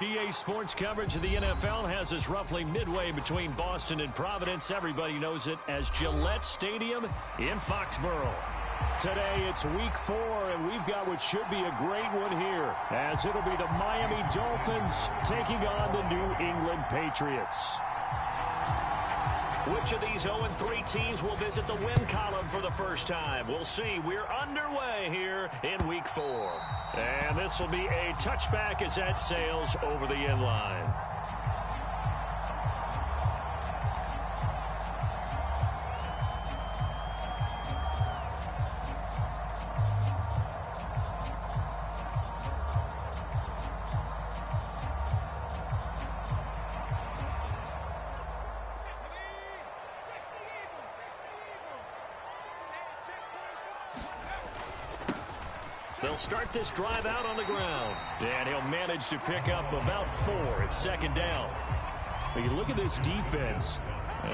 EA Sports coverage of the NFL has us roughly midway between Boston and Providence. Everybody knows it as Gillette Stadium in Foxborough. Today it's week 4, and we've got what should be a great one here, as it'll be the Miami Dolphins taking on the New England Patriots. Which of these 0-3 teams will visit the win column for the first time? We'll see. We're underway here in week 4. And this will be a touchback as that sails over the end line. They'll start this drive out on the ground. And he'll manage to pick up about 4. It's second down. But you look at this defense.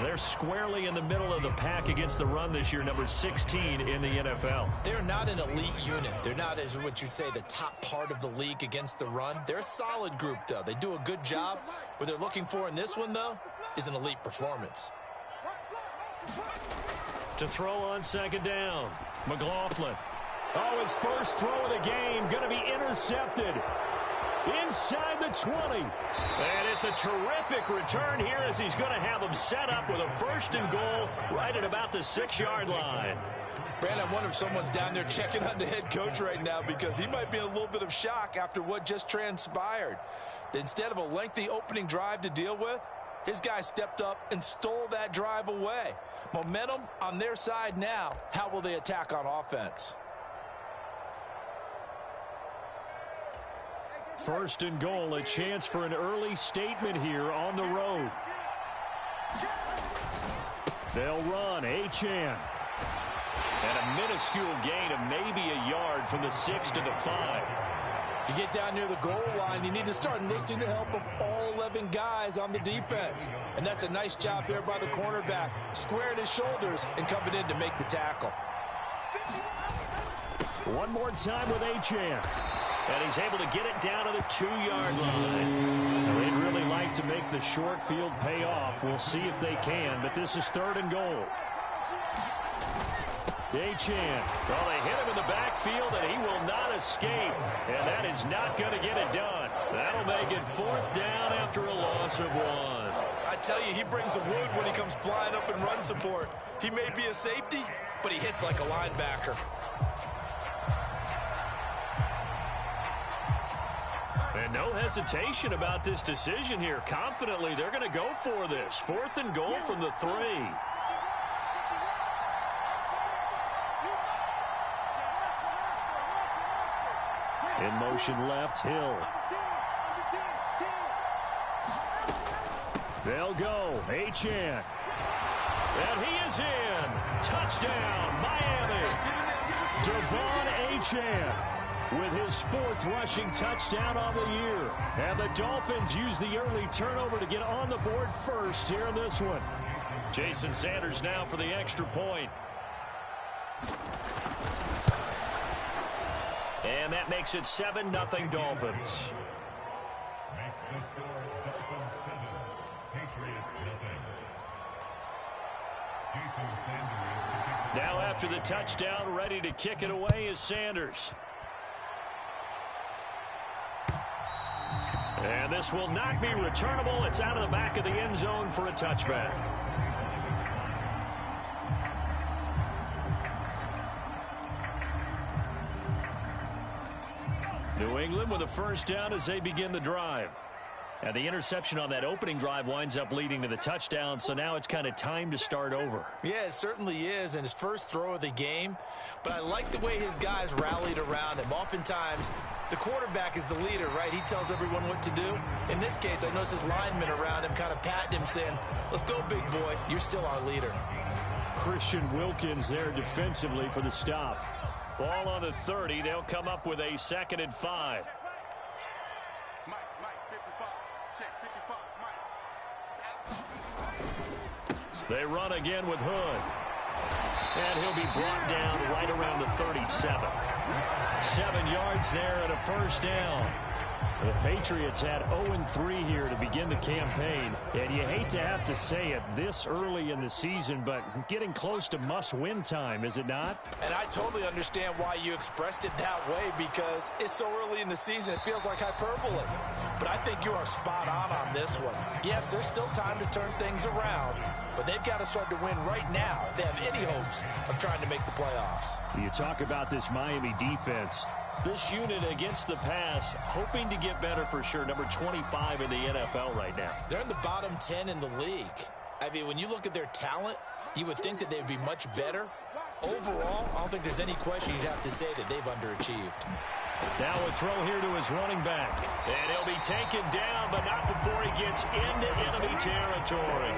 They're squarely in the middle of the pack against the run this year, number 16 in the NFL. They're not an elite unit. They're not, as what you'd say, the top part of the league against the run. They're a solid group, though. They do a good job. What they're looking for in this one, though, is an elite performance. To throw on second down, McLaughlin. Oh, his first throw of the game going to be intercepted inside the 20. And it's a terrific return here as he's going to have them set up with a first and goal right at about the 6-yard line. Brandon, I wonder if someone's down there checking on the head coach right now, because he might be in a little bit of shock after what just transpired. Instead of a lengthy opening drive to deal with, his guy stepped up and stole that drive away. Momentum on their side now. How will they attack on offense? First and goal, a chance for an early statement here on the road. They'll run, Achane. And a minuscule gain of maybe a yard from the 6 to the 5. You get down near the goal line, you need to start enlisting the help of all 11 guys on the defense. And that's a nice job there by the cornerback, squaring his shoulders and coming in to make the tackle. One more time with Achane. And he's able to get it down to the 2-yard line. Now, they'd really like to make the short field pay off. We'll see if they can, but this is third and goal. Achane. Well, they hit him in the backfield, and he will not escape. And that is not going to get it done. That'll make it 4th down after a loss of 1. I tell you, he brings the wood when he comes flying up in run support. He may be a safety, but he hits like a linebacker. And no hesitation about this decision here. Confidently, they're going to go for this. 4th and goal from the 3. In motion left, Hill. They'll go, Achane. And he is in. Touchdown, Miami. Devon Achane with his 4th rushing touchdown on the year. And the Dolphins use the early turnover to get on the board first here in this one. Jason Sanders now for the extra point. And that makes it 7-0 Dolphins. Now after the touchdown, ready to kick it away is Sanders. And this will not be returnable. It's out of the back of the end zone for a touchback. New England with a first down as they begin the drive. And the interception on that opening drive winds up leading to the touchdown, so now it's kind of time to start over. Yeah, it certainly is, and his first throw of the game. But I like the way his guys rallied around him. Oftentimes, the quarterback is the leader, right? He tells everyone what to do. In this case, I noticed his linemen around him kind of patting him, saying, let's go, big boy. You're still our leader. Christian Wilkins there defensively for the stop. Ball on the 30. They'll come up with a 2nd and 5. They run again with Hood. And he'll be brought down right around the 37. 7 yards there and a first down. The Patriots had 0-3 here to begin the campaign, and you hate to have to say it this early in the season, but getting close to must-win time, is it not? And I totally understand why you expressed it that way, because it's so early in the season, it feels like hyperbole. But I think you are spot on this one. Yes, there's still time to turn things around, but they've got to start to win right now if they have any hopes of trying to make the playoffs. You talk about this Miami defense. This unit against the pass, hoping to get better for sure. Number 25 in the NFL right now. They're in the bottom 10 in the league. I mean, when you look at their talent, you would think that they'd be much better. Overall, I don't think there's any question you'd have to say that they've underachieved. Now a throw here to his running back. And he'll be taken down, but not before he gets into enemy territory.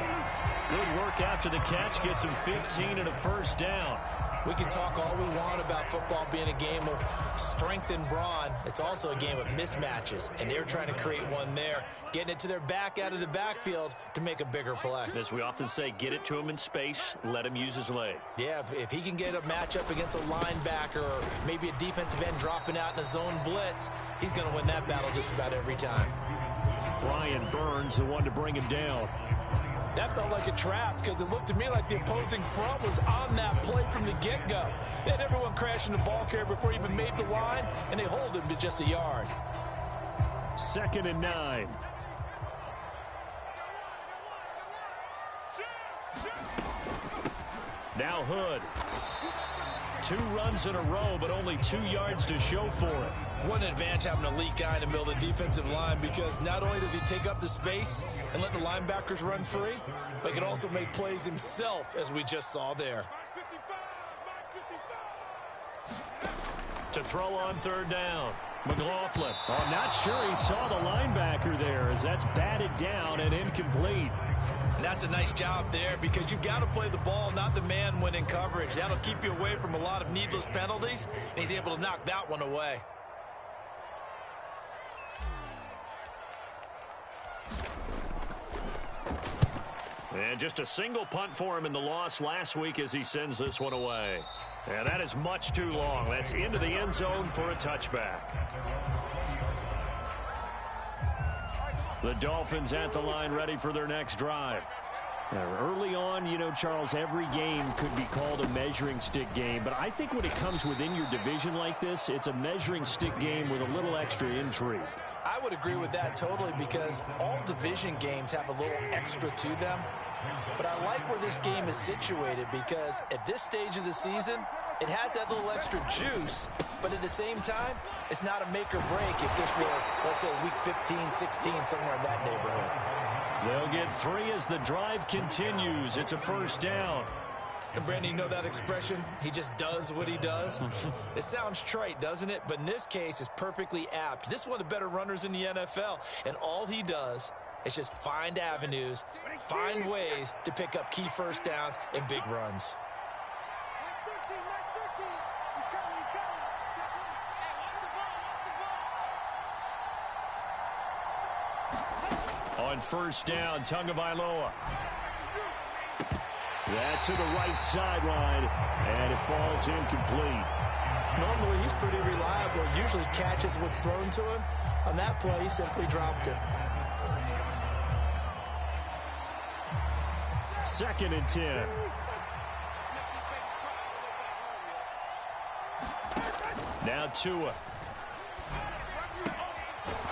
Good work after the catch. Gets him 15 and a first down. We can talk all we want about football being a game of strength and brawn. It's also a game of mismatches, and they're trying to create one there, getting it to their back out of the backfield to make a bigger play. As we often say, get it to him in space, let him use his leg. Yeah, if he can get a matchup against a linebacker or maybe a defensive end dropping out in a zone blitz, he's going to win that battle just about every time. Brian Burns, the one to bring him down. That felt like a trap because it looked to me like the opposing front was on that play from the get-go. They had everyone crashing the ball carrier before he even made the line, and they hold him to just a yard. 2nd and 9. Now Hood. 2 runs in a row, but only 2 yards to show for it. What an advantage having an elite guy in the middle of the defensive line, because not only does he take up the space and let the linebackers run free, but he can also make plays himself, as we just saw there. To throw on 3rd down. McLaughlin. Oh, I'm not sure he saw the linebacker there, as that's batted down and incomplete. And that's a nice job there, because you've got to play the ball, not the man when in coverage. That'll keep you away from a lot of needless penalties, and he's able to knock that one away. And just a single punt for him in the loss last week as he sends this one away. And that is much too long. That's into the end zone for a touchback. The Dolphins at the line, ready for their next drive. Now, early on, you know, Charles, every game could be called a measuring stick game. But I think when it comes within your division like this, it's a measuring stick game with a little extra intrigue. I would agree with that totally, because all division games have a little extra to them. But I like where this game is situated, because at this stage of the season, it has that little extra juice, but at the same time, it's not a make or break if this were, let's say, week 15, 16, somewhere in that neighborhood. They'll get 3 as the drive continues. It's a first down. And Brandon, you know that expression? He just does what he does. It sounds trite, doesn't it? But in this case, it's perfectly apt. This is one of the better runners in the NFL, and all he does is just find avenues, find ways to pick up key first downs and big runs. On first down, Tagovailoa. That's to the right sideline, and it falls incomplete. Normally, he's pretty reliable. Usually catches what's thrown to him. On that play, he simply dropped it. 2nd and 10. Now Tua.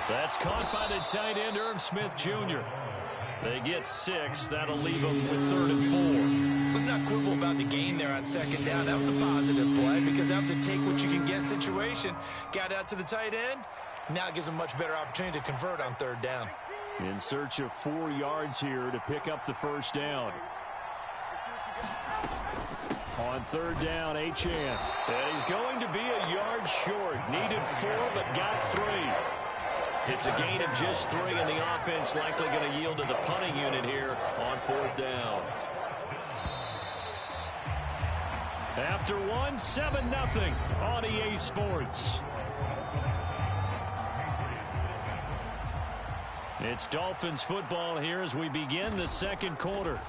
That's caught by the tight end, Irv Smith Jr. They get 6. That'll leave them with 3rd and 4. Let's not quibble about the gain there on 2nd down. That was a positive play, because that was a take-what-you-can-get situation. Got out to the tight end. Now it gives them a much better opportunity to convert on 3rd down. In search of 4 yards here to pick up the first down. On 3rd down, Achane. And he's going to be a yard short. Needed 4, but got 3. It's a gain of just 3, and the offense likely going to yield to the punting unit here on 4th down. After 1, 7-0 on EA Sports. It's Dolphins football here as we begin the second quarter,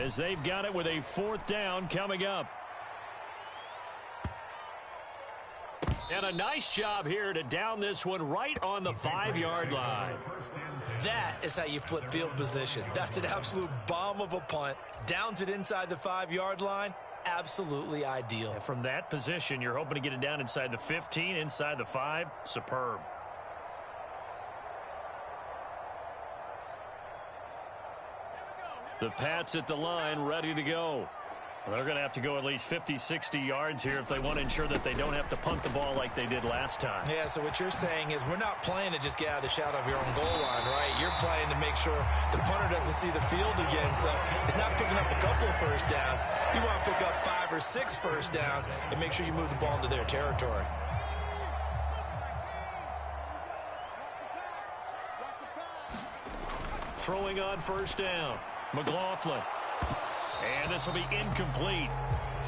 as they've got it with a 4th down coming up. And And a nice job here to down this one right on the 5-yard line. That is how you flip field position. That's an absolute bomb of a punt. Downs it inside the 5-yard line. Absolutely ideal. And from that position, you're hoping to get it down inside the 15, inside the 5. Superb. The Pats at the line, ready to go. They're going to have to go at least 50, 60 yards here if they want to ensure that they don't have to punt the ball like they did last time. Yeah, so what you're saying is we're not playing to just get out of the shadow of your own goal line, right? You're playing to make sure the punter doesn't see the field again. So it's not picking up a couple of first downs. You want to pick up 5 or 6 first downs and make sure you move the ball into their territory. Throwing on first down. McLaughlin. And this will be incomplete.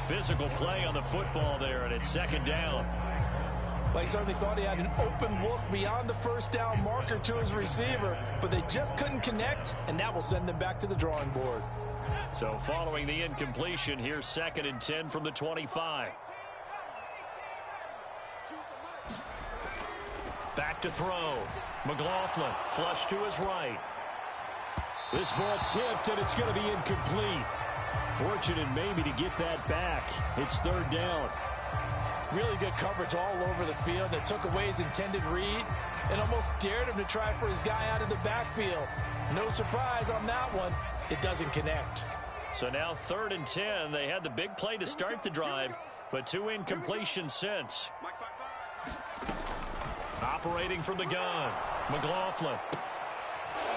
Physical play on the football there, and it's second down. Well, he certainly thought he had an open look beyond the first down marker to his receiver, but they just couldn't connect, and that will send them back to the drawing board. So following the incompletion, here's 2nd and 10 from the 25. Back to throw. McLaughlin, flush to his right. This ball tipped, and it's going to be incomplete. Fortunate maybe to get that back. It's 3rd down. Really good coverage all over the field. It took away his intended read and almost dared him to try for his guy out of the backfield. No surprise on that one. It doesn't connect. So now 3rd and 10. They had the big play to start the drive, but 2 incompletions since. Operating from the gun, McLaughlin.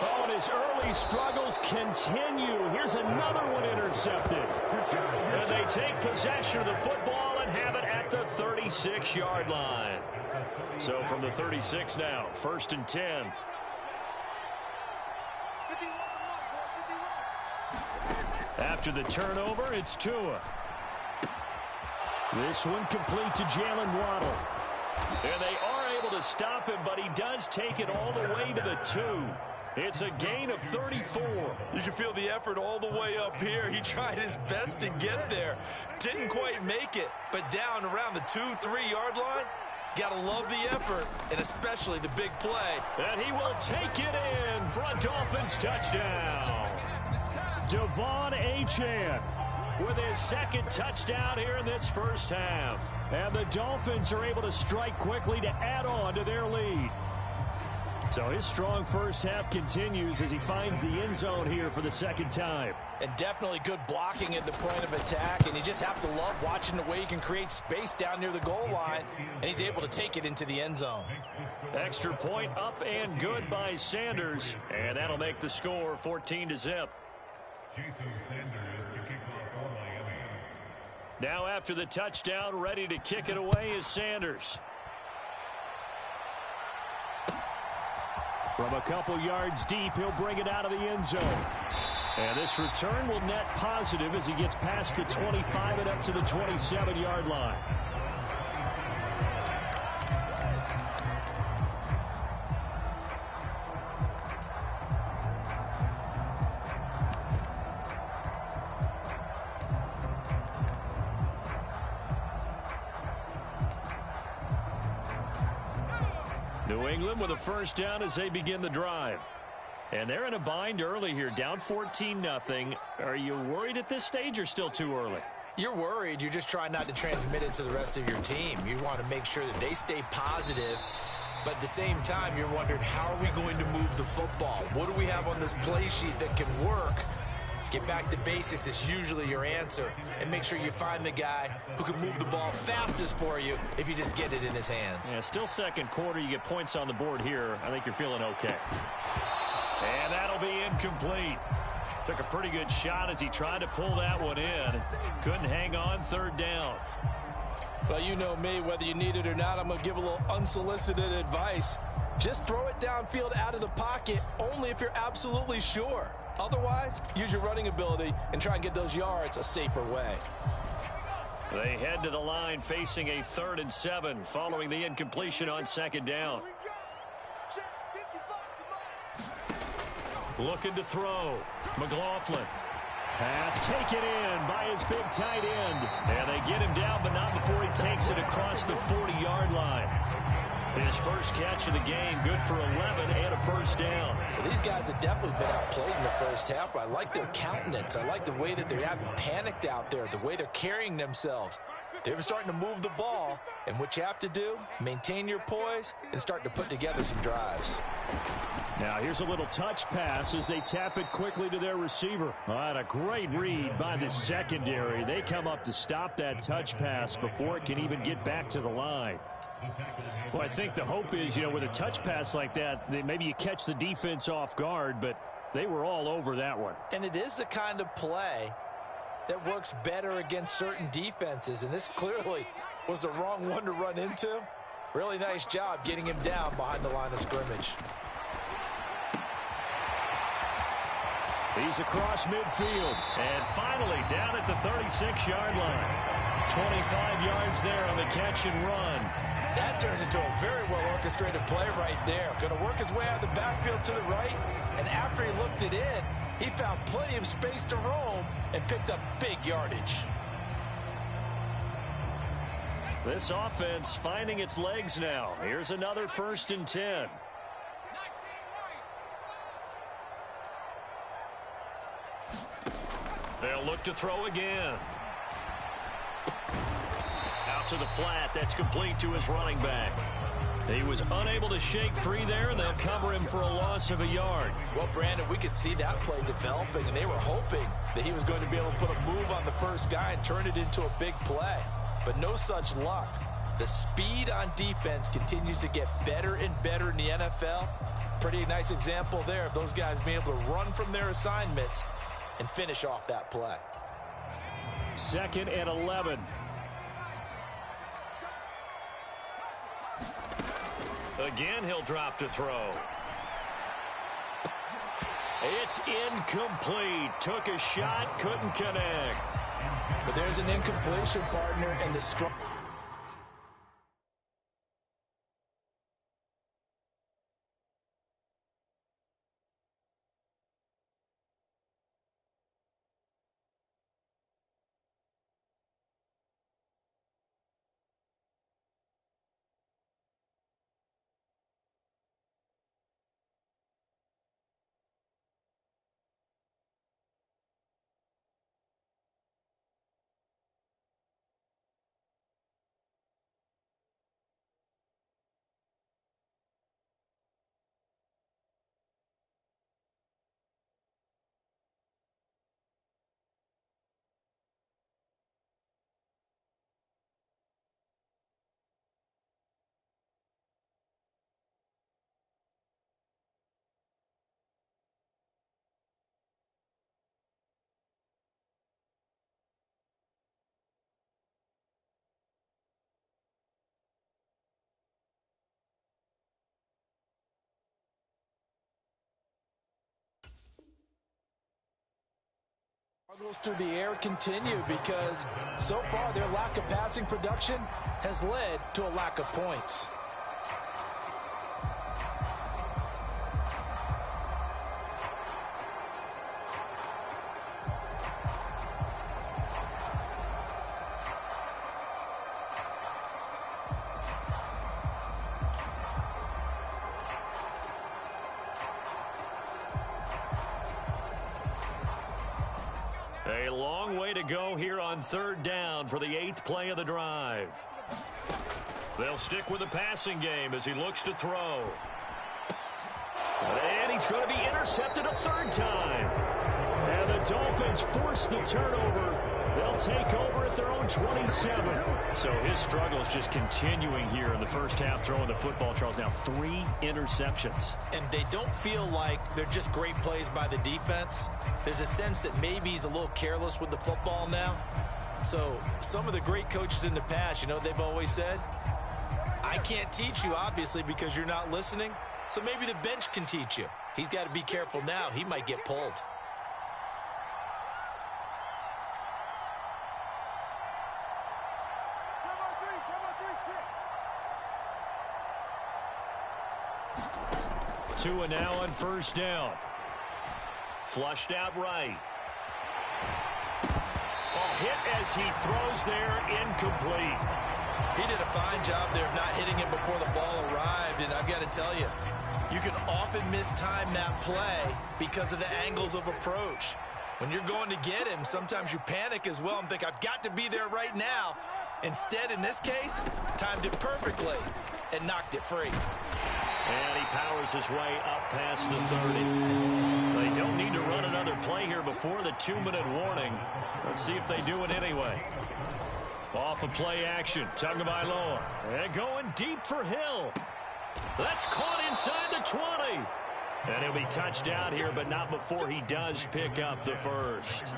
Oh, and his early struggles continue. Here's another one intercepted. And they take possession of the football and have it at the 36-yard line. So from the 36 now, 1st and 10. After the turnover, it's Tua. This one complete to Jalen Waddle. And they are able to stop him, but he does take it all the way to the 2. It's a gain of 34. You can feel the effort all the way up here. He tried his best to get there. Didn't quite make it, but down around the 2-3-yard line, got to love the effort, and especially the big play. And he will take it in for a Dolphins touchdown. Devon Achane with his 2nd touchdown here in this first half. And the Dolphins are able to strike quickly to add on to their lead. So his strong first half continues as he finds the end zone here for the 2nd time. And definitely good blocking at the point of attack, and you just have to love watching the way he can create space down near the goal line, and he's able to take it into the end zone. Extra point up and good by Sanders, and that'll make the score 14-0. Now after the touchdown, ready to kick it away is Sanders. From a couple yards deep, he'll bring it out of the end zone. And this return will net positive as he gets past the 25 and up to the 27-yard line. New England with a first down as they begin the drive. And they're in a bind early here, down 14-0. Are you worried at this stage or still too early? You're worried. You're just trying not to transmit it to the rest of your team. You want to make sure that they stay positive. But at the same time, you're wondering, how are we going to move the football? What do we have on this play sheet that can work? Get back to basics is usually your answer. And make sure you find the guy who can move the ball fastest for you if you just get it in his hands. Yeah, still 2nd quarter. You get points on the board here. I think you're feeling okay. And that'll be incomplete. Took a pretty good shot as he tried to pull that one in. Couldn't hang on, 3rd down. Well, you know me, whether you need it or not, I'm going to give a little unsolicited advice. Just throw it downfield out of the pocket only if you're absolutely sure. Otherwise, use your running ability and try and get those yards a safer way. They head to the line facing a 3rd and 7 following the incompletion on 2nd down. Looking to throw. McLaughlin. Pass taken in by his big tight end. And they get him down, but not before he takes it across the 40-yard line. His first catch of the game, good for 11 and a first down. Well, these guys have definitely been outplayed in the first half, but I like their countenance. I like the way that they haven't panicked out there, the way they're carrying themselves. They're starting to move the ball, and what you have to do, maintain your poise and start to put together some drives. Now here's a little touch pass as they tap it quickly to their receiver. All right, a great read by the secondary. They come up to stop that touch pass before it can even get back to the line. Well, I think the hope is, with a touch pass like that, maybe you catch the defense off guard, but they were all over that one. And it is the kind of play that works better against certain defenses, and this clearly was the wrong one to run into. Really nice job getting him down behind the line of scrimmage. He's across midfield, and finally down at the 36-yard line. 25 yards there on the catch and run. That turned into a very well-orchestrated play right there. Going to work his way out of the backfield to the right, and after he looked it in, he found plenty of space to roam and picked up big yardage. This offense finding its legs now. Here's another 1st and 10. They'll look to throw again. Out to the flat. That's complete to his running back. He was unable to shake free there, and they'll cover him for a loss of a yard. Well, Brandon, we could see that play developing, and they were hoping that he was going to be able to put a move on the first guy and turn it into a big play. But no such luck. The speed on defense continues to get better and better in the NFL. Pretty nice example there of those guys being able to run from their assignments and finish off that play. 2nd and 11. Again, he'll drop to throw. It's incomplete. Took a shot, couldn't connect. But there's an incompletion, partner, and the strong. Struggles through the air continue because so far their lack of passing production has led to a lack of points. A long way to go here on 3rd down for the 8th play of the drive. They'll stick with the passing game as he looks to throw. And he's going to be intercepted a 3rd time. And the Dolphins force the turnover. They'll take over at their own 27. So his struggle is just continuing here in the first half, throwing the football, Charles. Now 3 interceptions. And they don't feel like they're just great plays by the defense. There's a sense that maybe he's a little careless with the football now. So some of the great coaches in the past, they've always said, I can't teach you, obviously, because you're not listening. So maybe the bench can teach you. He's got to be careful now. He might get pulled. Tua now on 1st down. Flushed out right. Oh, hit as he throws there, incomplete. He did a fine job there of not hitting it before the ball arrived, and I've got to tell you, you can often mistime that play because of the angles of approach. When you're going to get him, sometimes you panic as well and think, I've got to be there right now. Instead, in this case, timed it perfectly and knocked it free. And he powers his way up past the 30. They don't need to run another play here before the 2-minute warning. Let's see if they do it anyway. Off of play action, Tagovailoa. And going deep for Hill. That's caught inside the 20. And he'll be touched out here, but not before he does pick up the first.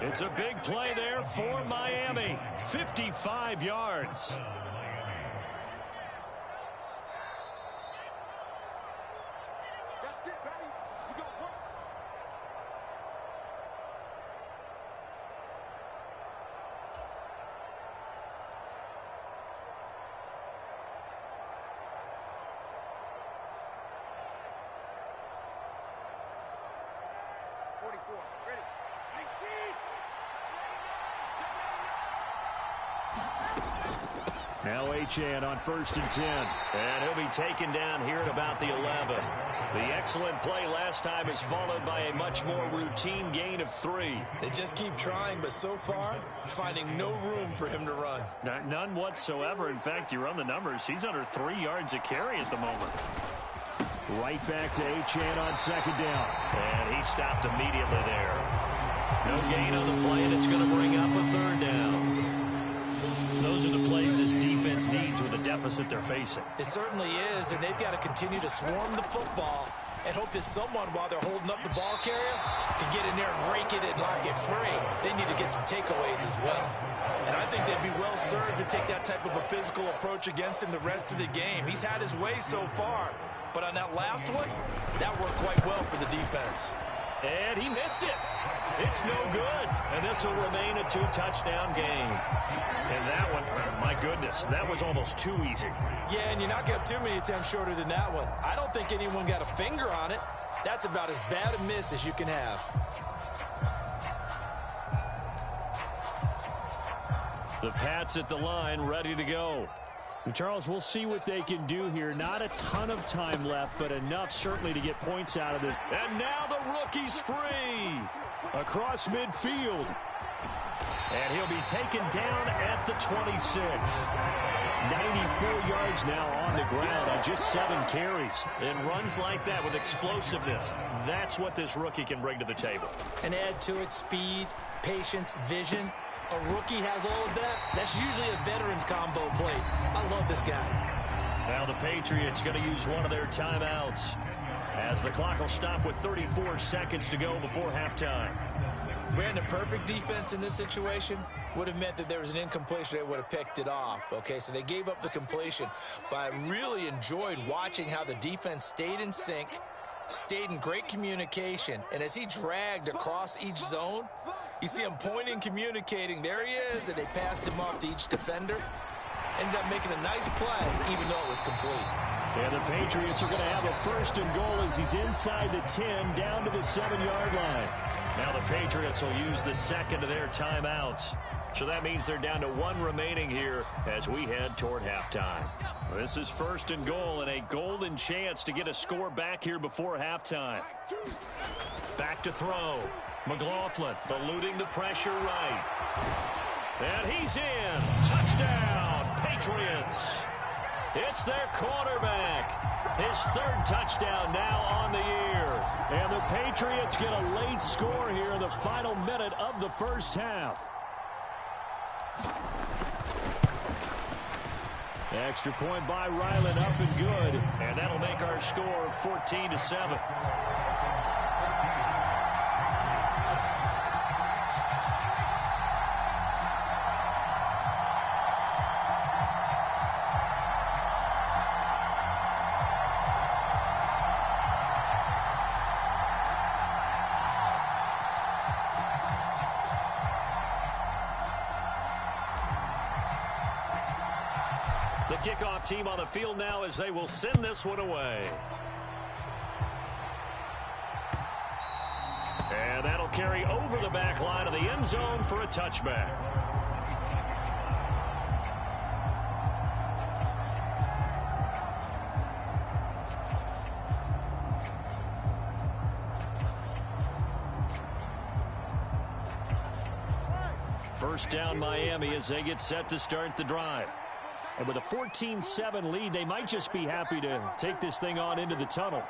It's a big play there for Miami. 55 yards. Now Achane on 1st and 10. And he'll be taken down here at about the 11. The excellent play last time is followed by a much more routine gain of 3. They just keep trying, but so far, finding no room for him to run. None whatsoever. In fact, you run the numbers. He's under 3 yards a carry at the moment. Right back to Achane on 2nd down. And he stopped immediately there. No gain on the play, and it's going to bring up a 3rd down. Those are the plays this defense needs with the deficit they're facing. It certainly is, and they've got to continue to swarm the football and hope that someone, while they're holding up the ball carrier, can get in there and rake it and knock it free. They need to get some takeaways as well. And I think they'd be well served to take that type of a physical approach against him the rest of the game. He's had his way so far, but on that last one, that worked quite well for the defense. And he missed it. It's no good. And this will remain a 2-touchdown game. And that one, my goodness, that was almost too easy. Yeah, and you knock out too many attempts shorter than that one. I don't think anyone got a finger on it. That's about as bad a miss as you can have. The Pats at the line, ready to go. Charles, we'll see what they can do here. Not a ton of time left, but enough certainly to get points out of this. And now the rookie's free across midfield. And he'll be taken down at the 26. 94 yards now on the ground on just 7 carries. And runs like that with explosiveness. That's what this rookie can bring to the table. And add to it speed, patience, vision. A rookie has all of that. That's usually a veteran's combo plate. I love this guy. Now the Patriots going to use one of their timeouts as the clock will stop with 34 seconds to go before halftime. Brandon, perfect defense in this situation would have meant that there was an incompletion. They would have picked it off. Okay, so they gave up the completion. But I really enjoyed watching how the defense stayed in sync, stayed in great communication, and as he dragged across each zone, you see him pointing, communicating. There he is, and they passed him off to each defender. Ended up making a nice play, even though it was complete. And the Patriots are going to have a 1st and goal as he's inside the 10, down to the 7-yard line. Now the Patriots will use the second of their timeouts. So that means they're down to 1 remaining here as we head toward halftime. This is 1st and goal and a golden chance to get a score back here before halftime. Back to throw. McLaughlin eluding the pressure right. And he's in. Touchdown, Patriots. It's their quarterback. His 3rd touchdown now on the year. And the Patriots get a late score here in the final minute of the first half. Extra point by Ryland, up and good. And that'll make our score 14-7. The kickoff team on the field now as they will send this one away. And that'll carry over the back line of the end zone for a touchback. First down Miami as they get set to start the drive. And with a 14-7 lead, they might just be happy to take this thing on into the tunnel.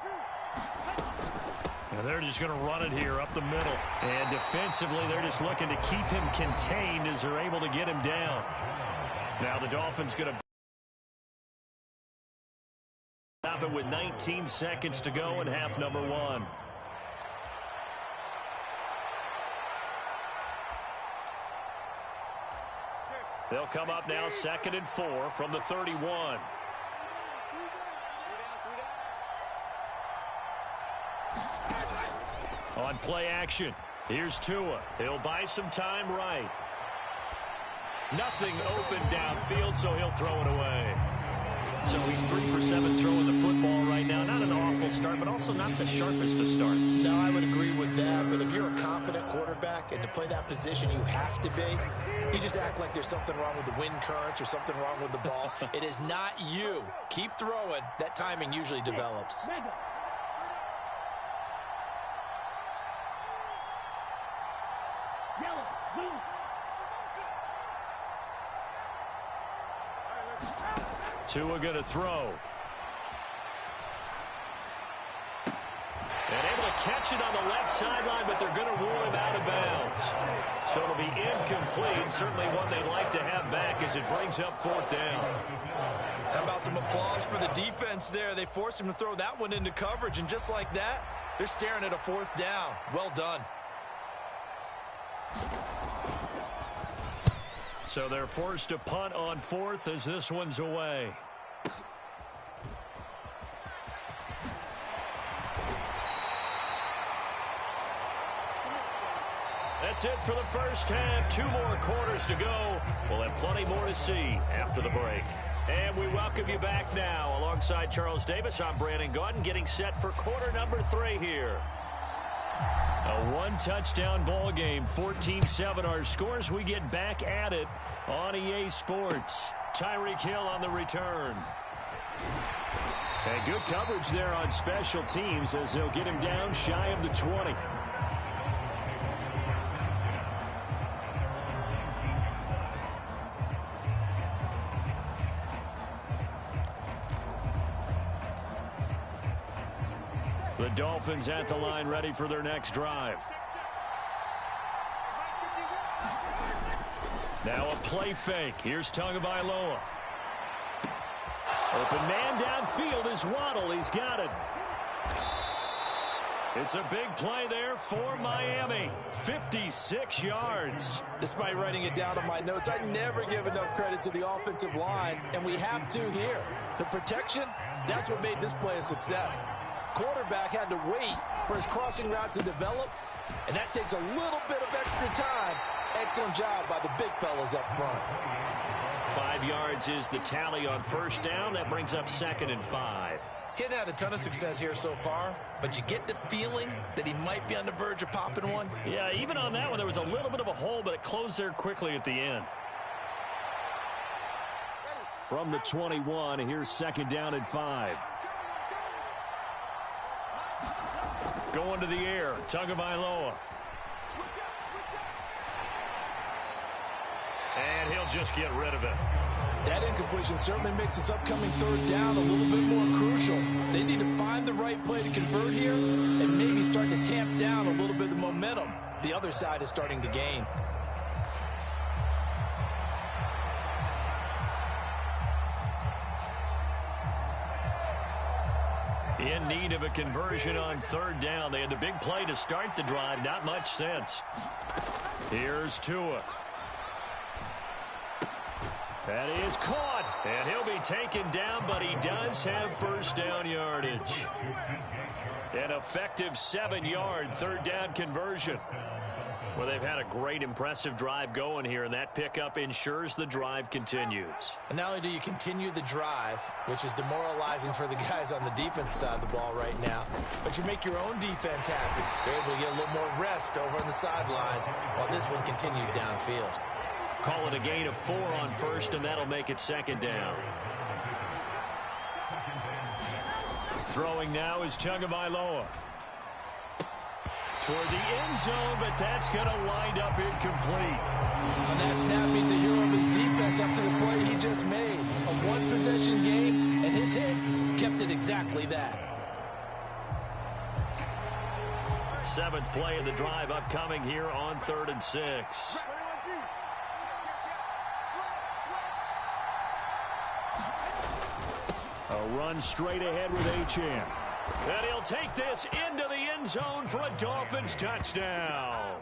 And they're just going to run it here up the middle. And defensively, they're just looking to keep him contained as they're able to get him down. Now the Dolphins going to stop it with 19 seconds to go in half number 1. They'll come up now 2nd and 4 from the 31. On play action, here's Tua. He'll buy some time right. Nothing open downfield, so he'll throw it away. So he's 3 for 7 throwing the football right now. Not an awful start, but also not the sharpest of starts. No, I would agree with that. But if you're a confident quarterback and to play that position, you have to be. You just act like there's something wrong with the wind currents or something wrong with the ball. It is not you. Keep throwing. That timing usually develops. Tua going to throw. And able to catch it on the left sideline, but they're going to rule him out of bounds. So it'll be incomplete. Certainly one they'd like to have back as it brings up 4th down. How about some applause for the defense there? They forced him to throw that one into coverage, and just like that, they're staring at a 4th down. Well done. So they're forced to punt on 4th as this one's away. That's it for the first half. 2 more quarters to go. We'll have plenty more to see after the break. And we welcome you back now. Alongside Charles Davis, I'm Brandon Gaudin, getting set for quarter number 3 here. A 1-touchdown ball game, 14-7 our scores. We get back at it on EA Sports. Tyreek Hill on the return. And good coverage there on special teams as they'll get him down shy of the 20. The Dolphins at the line ready for their next drive. Now a play fake. Here's Tagovailoa. Open man downfield is Waddle. He's got it. It's a big play there for Miami. 56 yards. Despite writing it down on my notes, I never give enough credit to the offensive line, and we have to here. The protection, that's what made this play a success. Quarterback had to wait for his crossing route to develop, and that takes a little bit of extra time. Excellent job by the big fellas up front. 5 yards is the tally on first down. That brings up 2nd and 5. Getting had a ton of success here so far, but you get the feeling that he might be on the verge of popping one. Yeah, even on that one, there was a little bit of a hole, but it closed there quickly at the end. From the 21, here's 2nd down and 5. Going to the air, Tagovailoa. And he'll just get rid of it. That incompletion certainly makes this upcoming 3rd down a little bit more crucial. They need to find the right play to convert here and maybe start to tamp down a little bit of the momentum the other side is starting to gain. In need of a conversion on 3rd down. They had the big play to start the drive. Not much sense. Here's Tua. That is caught. And he'll be taken down, but he does have first down yardage. An effective 7-yard 3rd down conversion. Well, they've had a great, impressive drive going here, and that pickup ensures the drive continues. And not only do you continue the drive, which is demoralizing for the guys on the defense side of the ball right now, but you make your own defense happy. They're able to get a little more rest over on the sidelines while this one continues downfield. Call it a gain of 4 on first, and that'll make it second down. Throwing now is Tagovailoa. Toward the end zone, but that's going to wind up incomplete. On that snap, he's a hero of his defense after the play he just made. A one-possession game, and his hit kept it exactly that. 7th play of the drive upcoming here on 3rd and 6. A run straight ahead with Achane. And he'll take this into the end zone for a Dolphins touchdown.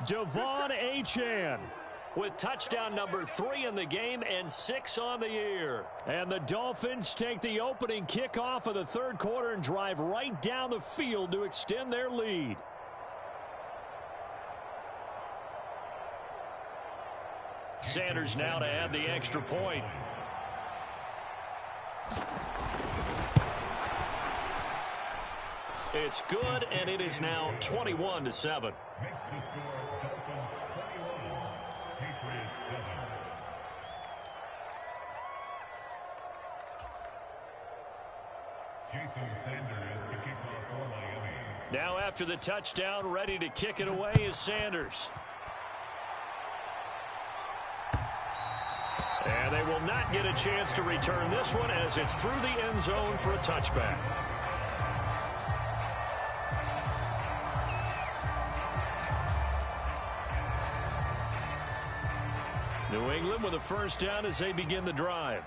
De'Von Achane with touchdown number 3 in the game and 6 on the year. And the Dolphins take the opening kickoff of the 3rd quarter and drive right down the field to extend their lead. Sanders now to add the extra point. It's good, and it is now 21-7. Now after the touchdown, ready to kick it away is Sanders. And they will not get a chance to return this one as it's through the end zone for a touchback. New England with a first down as they begin the drive.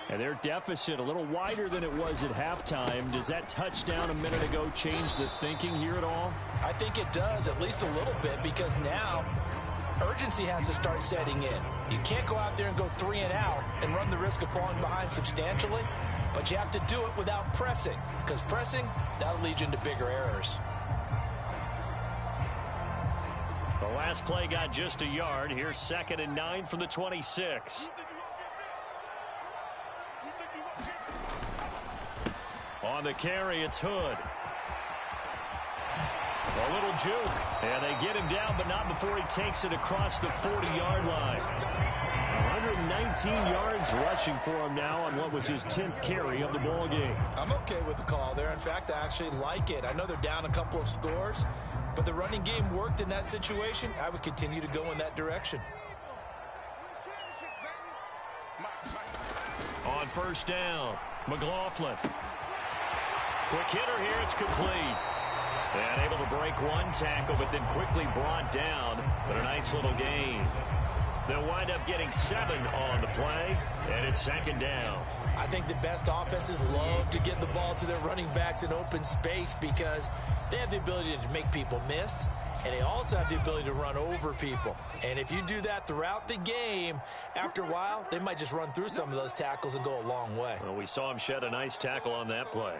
And their deficit a little wider than it was at halftime. Does that touchdown a minute ago change the thinking here at all? I think it does, at least a little bit, because now urgency has to start setting in. You can't go out there and go 3 and out and run the risk of falling behind substantially, but you have to do it without pressing, because pressing, that'll lead you into bigger errors. The last play got just a yard. Here's 2nd and 9 from the 26. On the carry, it's Hood. A little juke. And they get him down, but not before he takes it across the 40-yard line. 119 yards rushing for him now on what was his 10th carry of the ball game. I'm okay with the call there. In fact, I actually like it. I know they're down a couple of scores, but the running game worked in that situation. I would continue to go in that direction. On first down, McLaughlin. Quick hitter here, it's complete. And able to break one tackle, but then quickly brought down. But a nice little gain. They'll wind up getting 7 on the play, and it's 2nd down. I think the best offenses love to get the ball to their running backs in open space because they have the ability to make people miss, and they also have the ability to run over people. And if you do that throughout the game, after a while, they might just run through some of those tackles and go a long way. Well, we saw him shed a nice tackle on that play.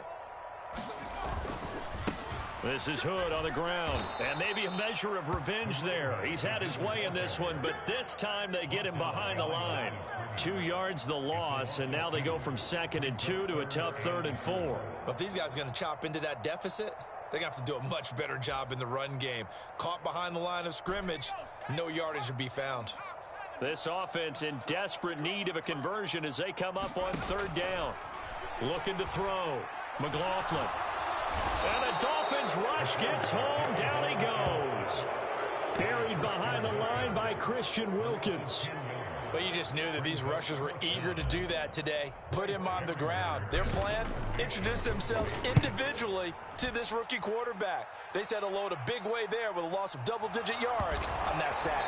This is Hood on the ground, and maybe a measure of revenge there. He's had his way in this one, but this time they get him behind the line. 2 yards the loss, and now they go from 2nd and 2 to a tough 3rd and 4. But if these guys are going to chop into that deficit, they're going to have to do a much better job in the run game. Caught behind the line of scrimmage, no yardage to be found. This offense in desperate need of a conversion as they come up on 3rd down. Looking to throw. McLaughlin. And the Dolphins rush gets home. Down he goes. Buried behind the line by Christian Wilkins. Well, you just knew that these rushers were eager to do that today. Put him on the ground. Their plan, introduce themselves individually to this rookie quarterback. They said hello in a big way there with a loss of double-digit yards on that sack.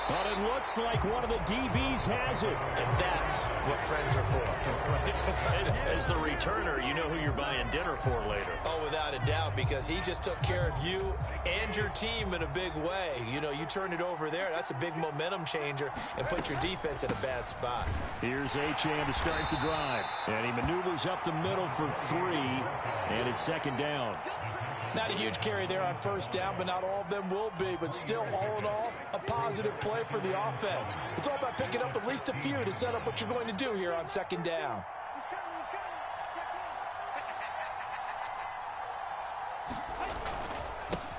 But it looks like one of the DBs has it. And that's what friends are for. As the returner, you know who you're buying dinner for later. Oh, without a doubt, because he just took care of you and your team in a big way. You know, you turned it over there. That's a big momentum changer and put your defense in a bad spot. Here's Achane to start the drive. And he maneuvers up the middle for 3. And it's second down. Not a huge carry there on first down, but not all of them will be. But still, all in all, a positive play for the offense. It's all about picking up at least a few to set up what you're going to do here on second down.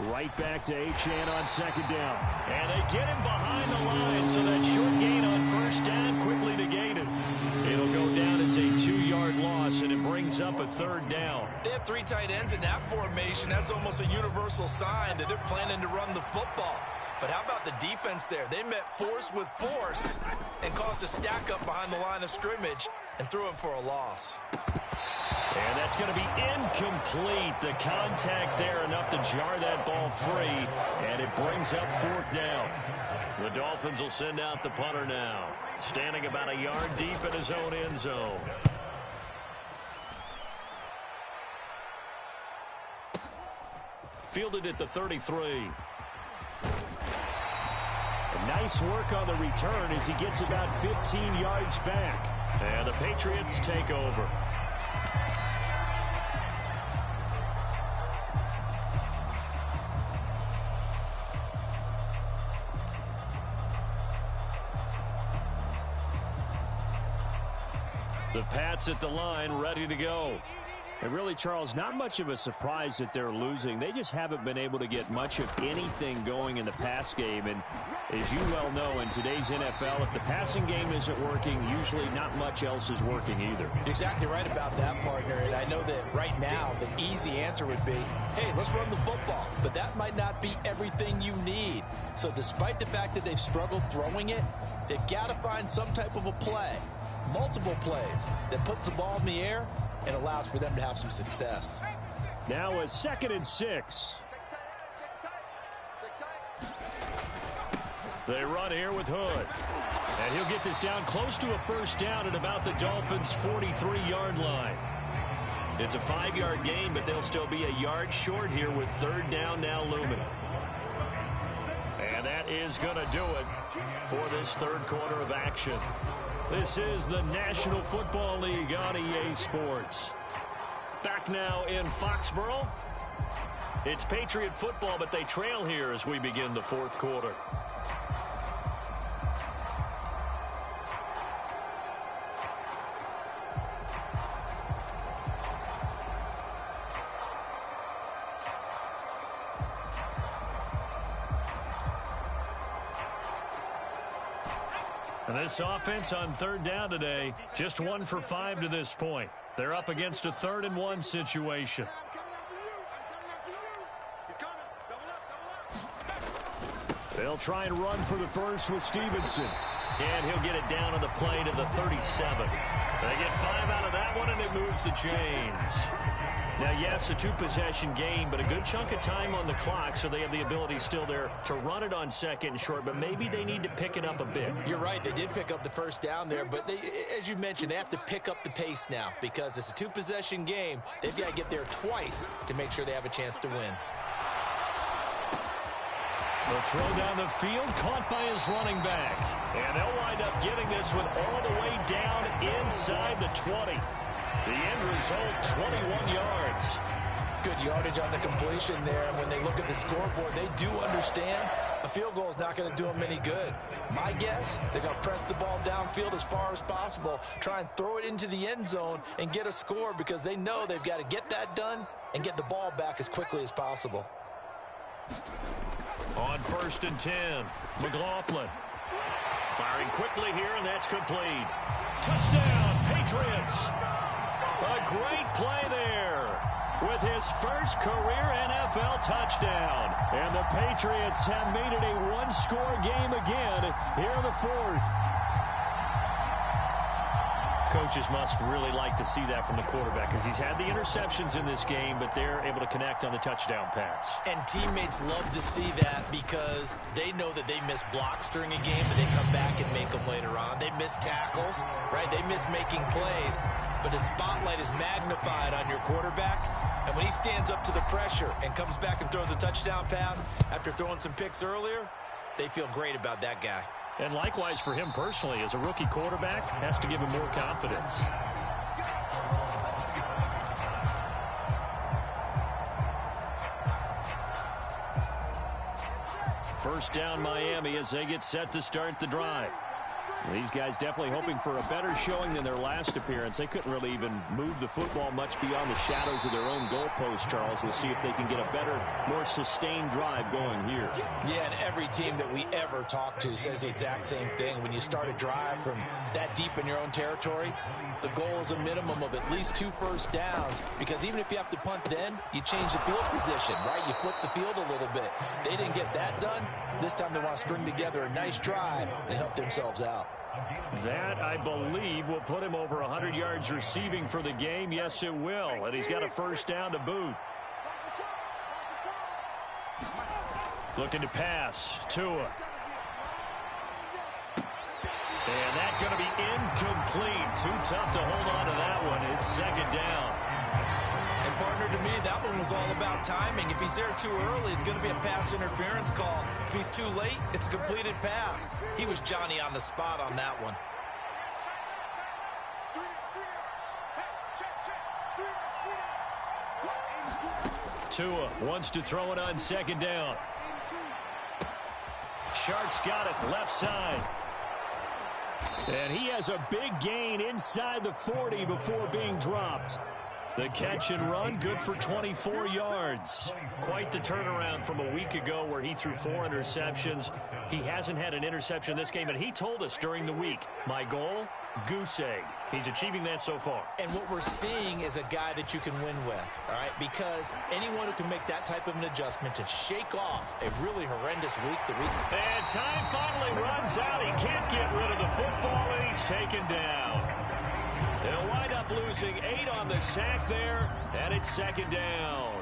Right back to Achane on second down. And they get him behind the line, so that short gain on first down quickly negated. It'll go down as a 2-yard loss, and it brings up a third down. They have 3 tight ends in that formation. That's almost a universal sign that they're planning to run the football. But how about the defense there? They met force with force and caused a stack up behind the line of scrimmage and threw him for a loss. And that's going to be incomplete. The contact there enough to jar that ball free, and it brings up fourth down. The Dolphins will send out the punter now, standing about a yard deep in his own end zone. Fielded at the 33. Nice work on the return as he gets about 15 yards back. And the Patriots take over. The Pats at the line, ready to go. And really, Charles, not much of a surprise that they're losing. They just haven't been able to get much of anything going in the pass game. And as you well know, in today's NFL, if the passing game isn't working, usually not much else is working either. Exactly right about that, partner. And I know that right now the easy answer would be, hey, let's run the football. But that might not be everything you need. So despite the fact that they've struggled throwing it, they've got to find some type of a play, multiple plays, that puts the ball in the air and allows for them to have some success. Now a 2nd and 6. They run here with Hood. And he'll get this down close to a first down at about the Dolphins' 43-yard line. It's a 5-yard gain, but they'll still be a yard short here with third down now looming. And that is going to do it for this third quarter of action. This is the National Football League on EA Sports. Back now in Foxborough. It's Patriot football, but they trail here as we begin the fourth quarter. And this offense on third down today, just 1 for 5 to this point. They're up against a 3rd and 1 situation. They'll try and run for the first with Stevenson. And he'll get it down on the play to the 37. They get 5 out of that one, and it moves the chains. Now, yes, a 2-possession game, but a good chunk of time on the clock, so they have the ability still there to run it on 2nd and short, but maybe they need to pick it up a bit. You're right. They did pick up the first down there, but they, as you mentioned, they have to pick up the pace now because it's a 2-possession game. They've got to get there twice to make sure they have a chance to win. The throw down the field, caught by his running back. And they'll wind up getting this one all the way down inside the 20. The end result, 21 yards. Good yardage on the completion there. And when they look at the scoreboard, they do understand a field goal is not going to do them any good. My guess, they're going to press the ball downfield as far as possible, try and throw it into the end zone and get a score because they know they've got to get that done and get the ball back as quickly as possible. On 1st and 10, McLaughlin. Firing quickly here, and that's complete. Touchdown, Patriots. A great play there with his first career NFL touchdown. And the Patriots have made it a one-score game again here in the fourth. Coach, Coaches must really like to see that from the quarterback because he's had the interceptions in this game, but they're able to connect on the touchdown pass. And teammates love to see that because they know that they miss blocks during a game, but they come back and make them later on. They miss tackles, right? They miss making plays, but the spotlight is magnified on your quarterback. And when he stands up to the pressure and comes back and throws a touchdown pass after throwing some picks earlier, they feel great about that guy. And likewise for him personally, as a rookie quarterback, has to give him more confidence. First down Miami as they get set to start the drive. These guys definitely hoping for a better showing than their last appearance. They couldn't really even move the football much beyond the shadows of their own goalpost, Charles. We'll see if they can get a better, more sustained drive going here. Yeah, and every team that we ever talk to says the exact same thing. When you start a drive from that deep in your own territory, the goal is a minimum of at least 2 first downs, because even if you have to punt then, you change the field position, right? You flip the field a little bit. They didn't get that done. This time they want to string together a nice drive and help themselves out. That, I believe, will put him over 100 yards receiving for the game. Yes, it will. And he's got a first down to boot. Looking to pass. Tua. And that's going to be incomplete. Too tough to hold on to that one. It's second down. And, partner, to me, that one was all about timing. If he's there too early, it's going to be a pass interference call. If he's too late, it's a completed pass. He was Johnny on the spot on that one. Tua wants to throw it on second down. Shark's got it left side. And he has a big gain inside the 40 before being dropped. The catch and run, good for 24 yards. Quite the turnaround from a week ago where he threw 4 interceptions. He hasn't had an interception this game, and he told us during the week, my goal, goose egg. He's achieving that so far. And what we're seeing is a guy that you can win with, all right? Because anyone who can make that type of an adjustment and shake off a really horrendous week, And time finally runs out. He can't get rid of the football, and he's taken down. They'll wind up losing 8 on the sack there, and it's second down.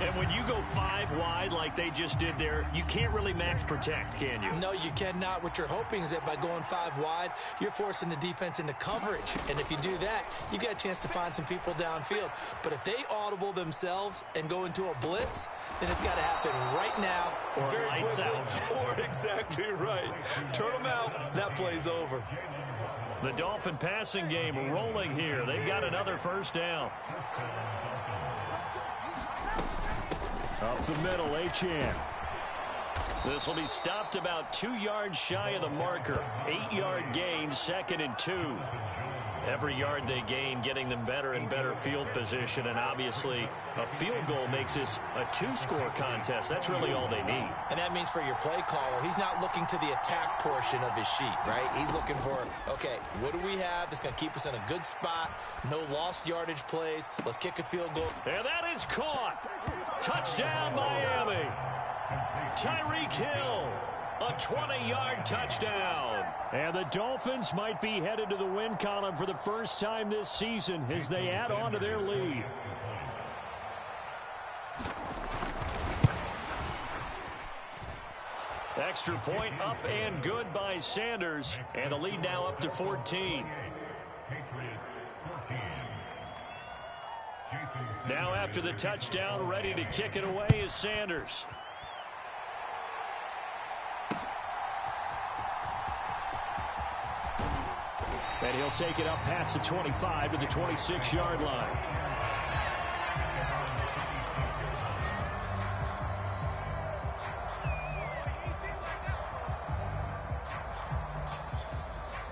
And when you go 5 wide like they just did there, you can't really max protect, can you? No, you cannot. What you're hoping is that by going 5 wide, you're forcing the defense into coverage. And if you do that, you get a chance to find some people downfield. But if they audible themselves and go into a blitz, then it's got to happen right now. Or very lights quickly. out. Or exactly right. Turn them out. That play's over. The Dolphin passing game rolling here. They've got another first down. Up the middle, Achane. This will be stopped about 2 yards shy of the marker. 8-yard gain, 2nd and 2. Every yard they gain, getting them better and better field position. And obviously, a field goal makes this a 2-score contest. That's really all they need. And that means for your play caller, he's not looking to the attack portion of his sheet, right? He's looking for, okay, what do we have that's going to keep us in a good spot? No lost yardage plays. Let's kick a field goal. And that is caught. Touchdown, Miami. Tyreek Hill. A 20-yard touchdown. And the Dolphins might be headed to the win column for the first time this season as they add on to their lead. Extra point up and good by Sanders. And the lead now up to 14. Now after the touchdown, ready to kick it away is Sanders. And he'll take it up past the 25 to the 26-yard line.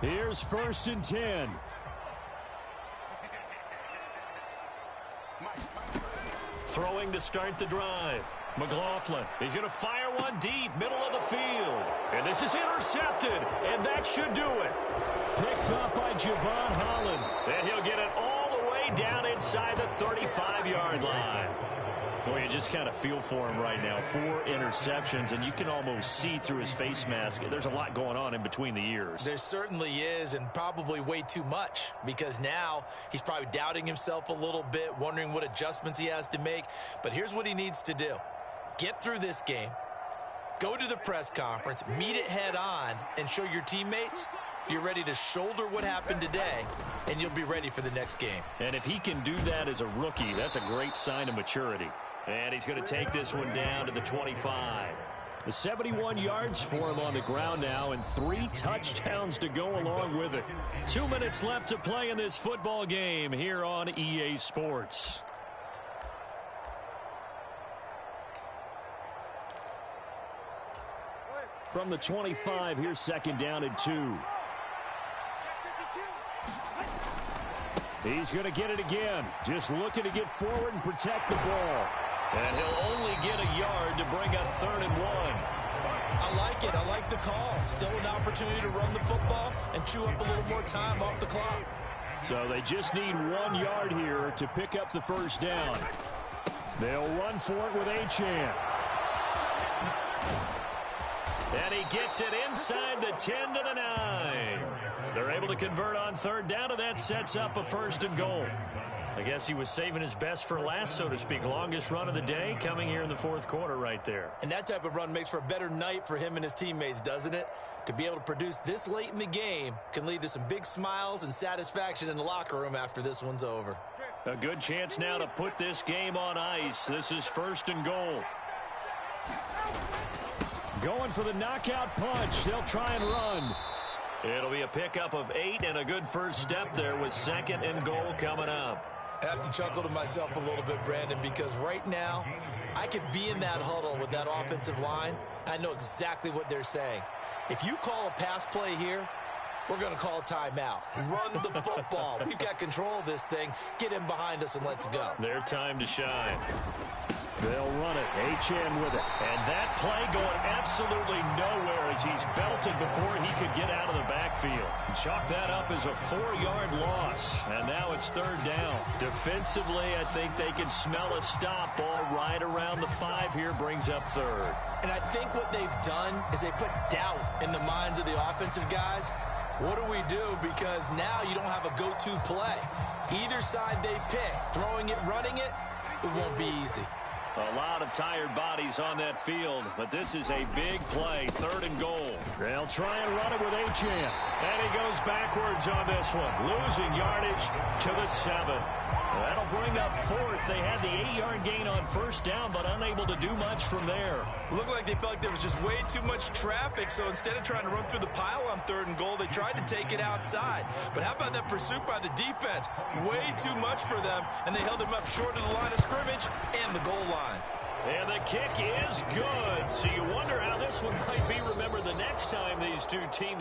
Here's 1st and 10. Throwing to start the drive. McLaughlin, he's going to fire one deep, middle of the field. And this is intercepted, and that should do it. Picked up by Javon Holland. And he'll get it all the way down inside the 35-yard line. Well, you just kind of feel for him right now. 4 interceptions, and you can almost see through his face mask. There's a lot going on in between the ears. There certainly is, and probably way too much, because now he's probably doubting himself a little bit, wondering what adjustments he has to make. But here's what he needs to do. Get through this game, go to the press conference, meet it head on, and show your teammates you're ready to shoulder what happened today, and you'll be ready for the next game. And if he can do that as a rookie, that's a great sign of maturity. And he's going to take this one down to the 25. The 71 yards for him on the ground now, and 3 touchdowns to go along with it. 2 minutes left to play in this football game here on EA Sports. From the 25, here's 2nd down and 2. He's going to get it again. Just looking to get forward and protect the ball. And he'll only get a yard to bring up 3rd and 1. I like it. I like the call. Still an opportunity to run the football and chew up a little more time off the clock. So they just need 1 yard here to pick up the 1st down. They'll run for it with Achane. And he gets it inside the 10 to the 9. They're able to convert on 3rd down, and that sets up a 1st and goal. I guess he was saving his best for last, so to speak. Longest run of the day coming here in the 4th quarter right there. And that type of run makes for a better night for him and his teammates, doesn't it? To be able to produce this late in the game can lead to some big smiles and satisfaction in the locker room after this one's over. A good chance now to put this game on ice. This is 1st and goal. Going for the knockout punch. They'll try and run. It'll be a pickup of 8 and a good first step there with 2nd and goal coming up. I have to chuckle to myself a little bit, Brandon, because right now I could be in that huddle with that offensive line. I know exactly what they're saying. If you call a pass play here, we're going to call a timeout. Run the football. We've got control of this thing. Get in behind us and let's go. Their time to shine. They'll run it. Achane with it. And that play going absolutely nowhere as he's belted before he could get out of the backfield. Chalk that up as a 4-yard loss. And now it's 3rd down. Defensively, I think they can smell a stop. Ball right around the 5 here brings up 3rd. And I think what they've done is they put doubt in the minds of the offensive guys. What do we do? Because now you don't have a go-to play. Either side they pick, throwing it, running it, it won't be easy. A lot of tired bodies on that field, but this is a big play, 3rd and goal. They'll try and run it with Achane. And he goes backwards on this one, losing yardage to the 7. That'll bring up 4th. They had the 8-yard gain on 1st down, but unable to do much from there. Looked like they felt like there was just way too much traffic, so instead of trying to run through the pile on 3rd and goal, they tried to take it outside. But how about that pursuit by the defense? Way too much for them, and they held him up short of the line of scrimmage and the goal line. And the kick is good, so you wonder how this one might be remembered the next time these two teams